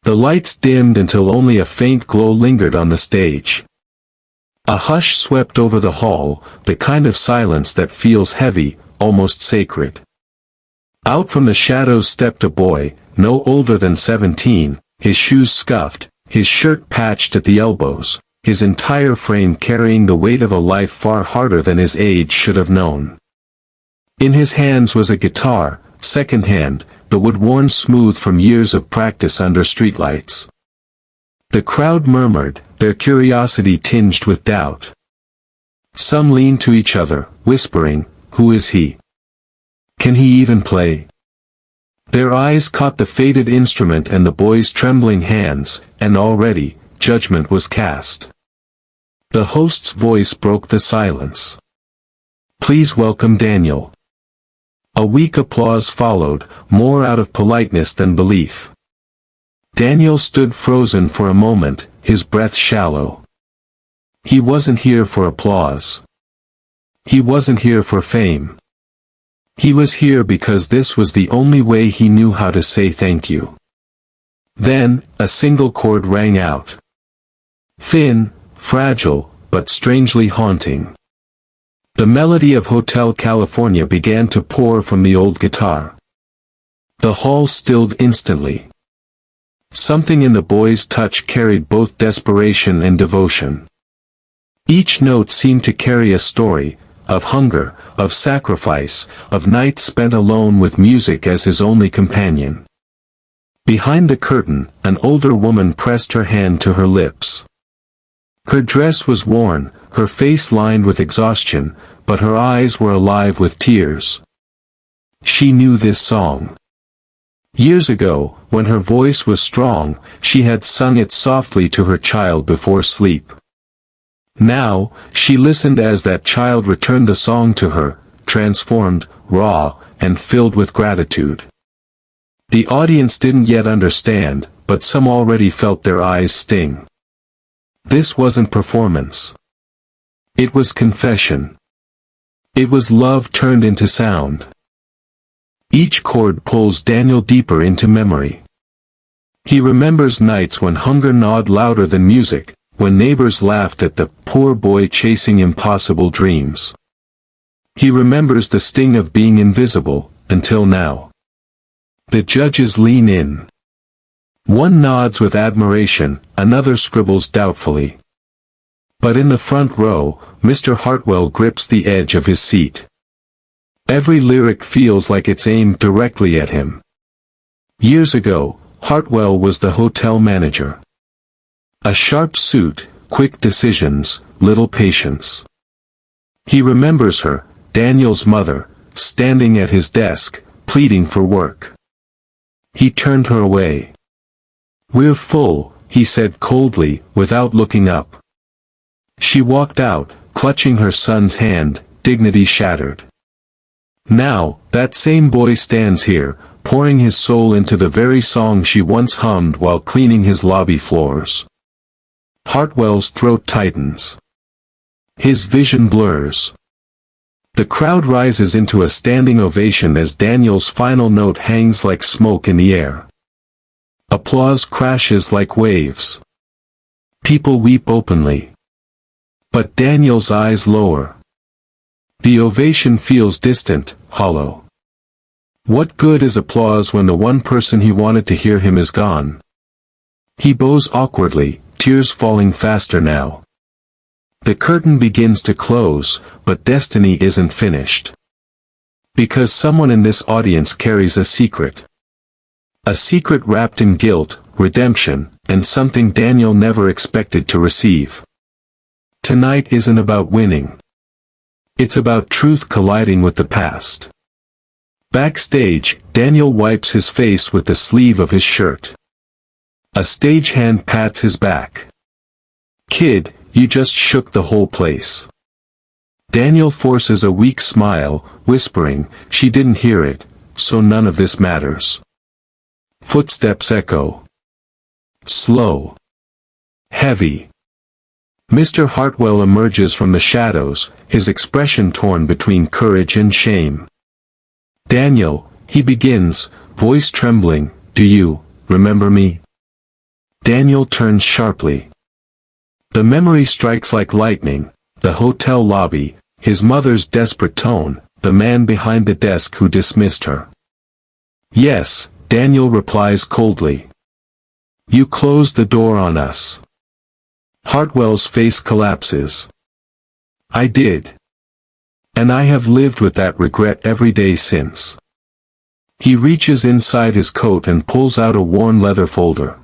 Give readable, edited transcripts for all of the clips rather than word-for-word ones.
The lights dimmed until only a faint glow lingered on the stage. A hush swept over the hall, the kind of silence that feels heavy, almost sacred. Out from the shadows stepped a boy, no older than 17, his shoes scuffed, his shirt patched at the elbows, his entire frame carrying the weight of a life far harder than his age should have known. In his hands was a guitar, second-hand, the wood worn smooth from years of practice under streetlights. The crowd murmured, their curiosity tinged with doubt. Some leaned to each other, whispering, "Who is he? Can he even play?" Their eyes caught the faded instrument and the boy's trembling hands, and already, judgment was cast. The host's voice broke the silence. "Please welcome Daniel." A weak applause followed, more out of politeness than belief. Daniel stood frozen for a moment, his breath shallow. He wasn't here for applause. He wasn't here for fame. He was here because this was the only way he knew how to say thank you. Then, a single chord rang out. Thin, fragile, but strangely haunting. The melody of Hotel California began to pour from the old guitar. The hall stilled instantly. Something in the boy's touch carried both desperation and devotion. Each note seemed to carry a story, of hunger, of sacrifice, of nights spent alone with music as his only companion. Behind the curtain, an older woman pressed her hand to her lips. Her dress was worn, her face lined with exhaustion, but her eyes were alive with tears. She knew this song. Years ago, when her voice was strong, she had sung it softly to her child before sleep. Now, she listened as that child returned the song to her, transformed, raw, and filled with gratitude. The audience didn't yet understand, but some already felt their eyes sting. This wasn't performance. It was confession. It was love turned into sound. Each chord pulls Daniel deeper into memory. He remembers nights when hunger gnawed louder than music, when neighbors laughed at the poor boy chasing impossible dreams. He remembers the sting of being invisible, until now. The judges lean in. One nods with admiration, another scribbles doubtfully. But in the front row, Mr. Hartwell grips the edge of his seat. Every lyric feels like it's aimed directly at him. Years ago, Hartwell was the hotel manager. A sharp suit, quick decisions, little patience. He remembers her, Daniel's mother, standing at his desk, pleading for work. He turned her away. "We're full," he said coldly, without looking up. She walked out, clutching her son's hand, dignity shattered. Now, that same boy stands here, pouring his soul into the very song she once hummed while cleaning his lobby floors. Hartwell's throat tightens. His vision blurs. The crowd rises into a standing ovation as Daniel's final note hangs like smoke in the air. Applause crashes like waves. People weep openly. But Daniel's eyes lower. The ovation feels distant, hollow. What good is applause when the one person he wanted to hear him is gone? He bows awkwardly, tears falling faster now. The curtain begins to close, but destiny isn't finished. Because someone in this audience carries a secret. A secret wrapped in guilt, redemption, and something Daniel never expected to receive. Tonight isn't about winning. It's about truth colliding with the past. Backstage, Daniel wipes his face with the sleeve of his shirt. A stagehand pats his back. "Kid, you just shook the whole place." Daniel forces a weak smile, whispering, "She didn't hear it, so none of this matters." Footsteps echo. Slow. Heavy. Mr. Hartwell emerges from the shadows, his expression torn between courage and shame. "Daniel," he begins, voice trembling, "do you remember me?" Daniel turns sharply. The memory strikes like lightning, the hotel lobby, his mother's desperate tone, the man behind the desk who dismissed her. Yes, Daniel replies coldly. You closed the door on us. Hartwell's face collapses. I did. And I have lived with that regret every day since. He reaches inside his coat and pulls out a worn leather folder.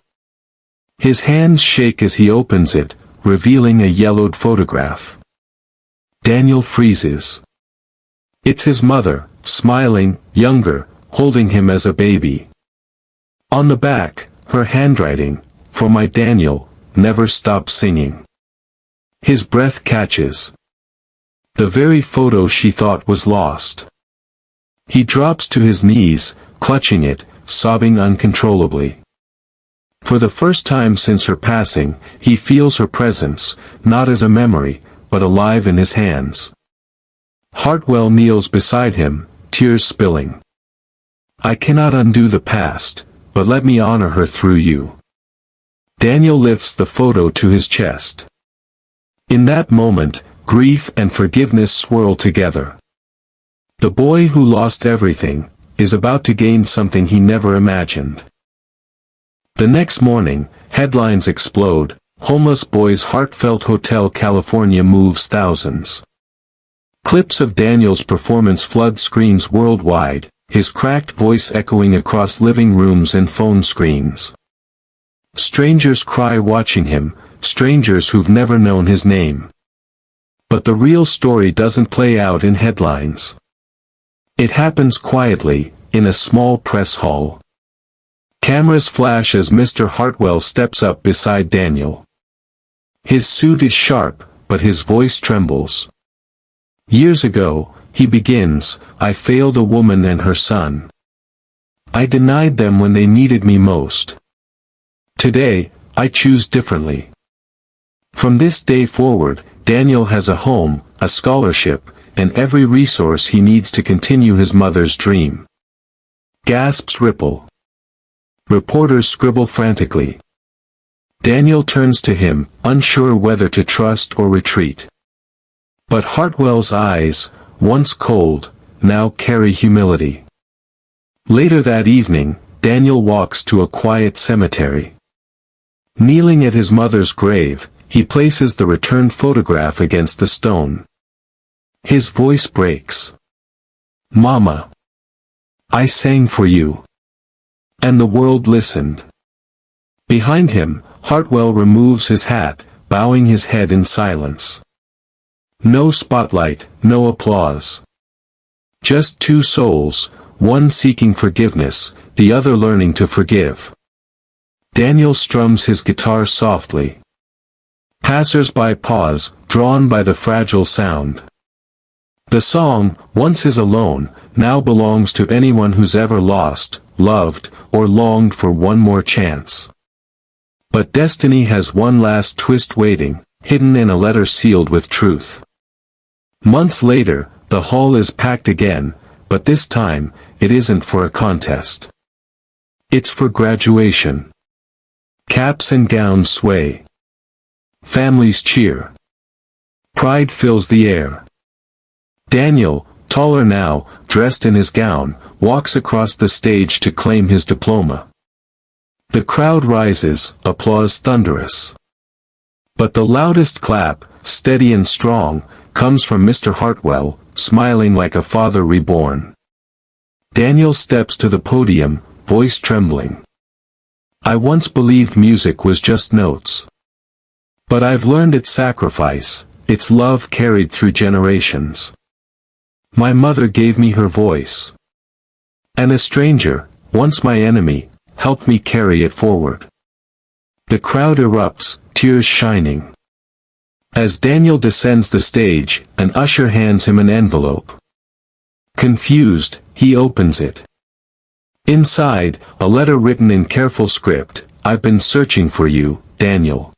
His hands shake as he opens it, revealing a yellowed photograph. Daniel freezes. It's his mother, smiling, younger, holding him as a baby. On the back, her handwriting, "For my Daniel, never stop singing." His breath catches. The very photo she thought was lost. He drops to his knees, clutching it, sobbing uncontrollably. For the first time since her passing, he feels her presence, not as a memory, but alive in his hands. Hartwell kneels beside him, tears spilling. I cannot undo the past, but let me honor her through you. Daniel lifts the photo to his chest. In that moment, grief and forgiveness swirl together. The boy who lost everything, is about to gain something he never imagined. The next morning, headlines explode, homeless boy's heartfelt Hotel California moves thousands. Clips of Daniel's performance flood screens worldwide, his cracked voice echoing across living rooms and phone screens. Strangers cry watching him, strangers who've never known his name. But the real story doesn't play out in headlines. It happens quietly, in a small press hall. Cameras flash as Mr. Hartwell steps up beside Daniel. His suit is sharp, but his voice trembles. Years ago, he begins, I failed a woman and her son. I denied them when they needed me most. Today, I choose differently. From this day forward, Daniel has a home, a scholarship, and every resource he needs to continue his mother's dream. Gasps ripple. Reporters scribble frantically. Daniel turns to him, unsure whether to trust or retreat. But Hartwell's eyes, once cold, now carry humility. Later that evening, Daniel walks to a quiet cemetery. Kneeling at his mother's grave, he places the returned photograph against the stone. His voice breaks. Mama. I sang for you. And the world listened. Behind him, Hartwell removes his hat, bowing his head in silence. No spotlight, no applause. Just two souls, one seeking forgiveness, the other learning to forgive. Daniel strums his guitar softly. Passers-by pause, drawn by the fragile sound. The song, once his alone, now belongs to anyone who's ever lost, loved, or longed for one more chance. But destiny has one last twist waiting, hidden in a letter sealed with truth. Months later, the hall is packed again, but this time, it isn't for a contest. It's for graduation. Caps and gowns sway. Families cheer. Pride fills the air. Daniel, taller now, dressed in his gown, walks across the stage to claim his diploma. The crowd rises, applause thunderous. But the loudest clap, steady and strong, comes from Mr. Hartwell, smiling like a father reborn. Daniel steps to the podium, voice trembling. I once believed music was just notes. But I've learned its sacrifice, its love carried through generations. My mother gave me her voice. And a stranger, once my enemy, helped me carry it forward. The crowd erupts, tears shining. As Daniel descends the stage, an usher hands him an envelope. Confused, he opens it. Inside, a letter written in careful script, I've been searching for you, Daniel.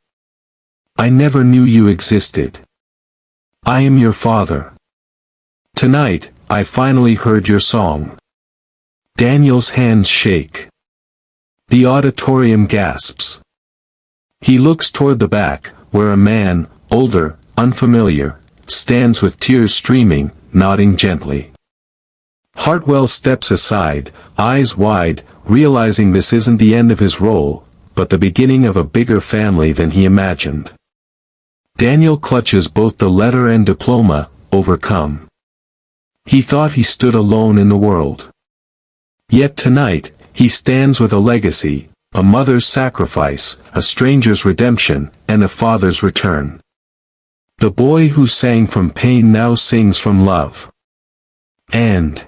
I never knew you existed. I am your father. Tonight, I finally heard your song. Daniel's hands shake. The auditorium gasps. He looks toward the back, where a man, older, unfamiliar, stands with tears streaming, nodding gently. Hartwell steps aside, eyes wide, realizing this isn't the end of his role, but the beginning of a bigger family than he imagined. Daniel clutches both the letter and diploma, overcome. He thought he stood alone in the world. Yet tonight, he stands with a legacy, a mother's sacrifice, a stranger's redemption, and a father's return. The boy who sang from pain now sings from love. And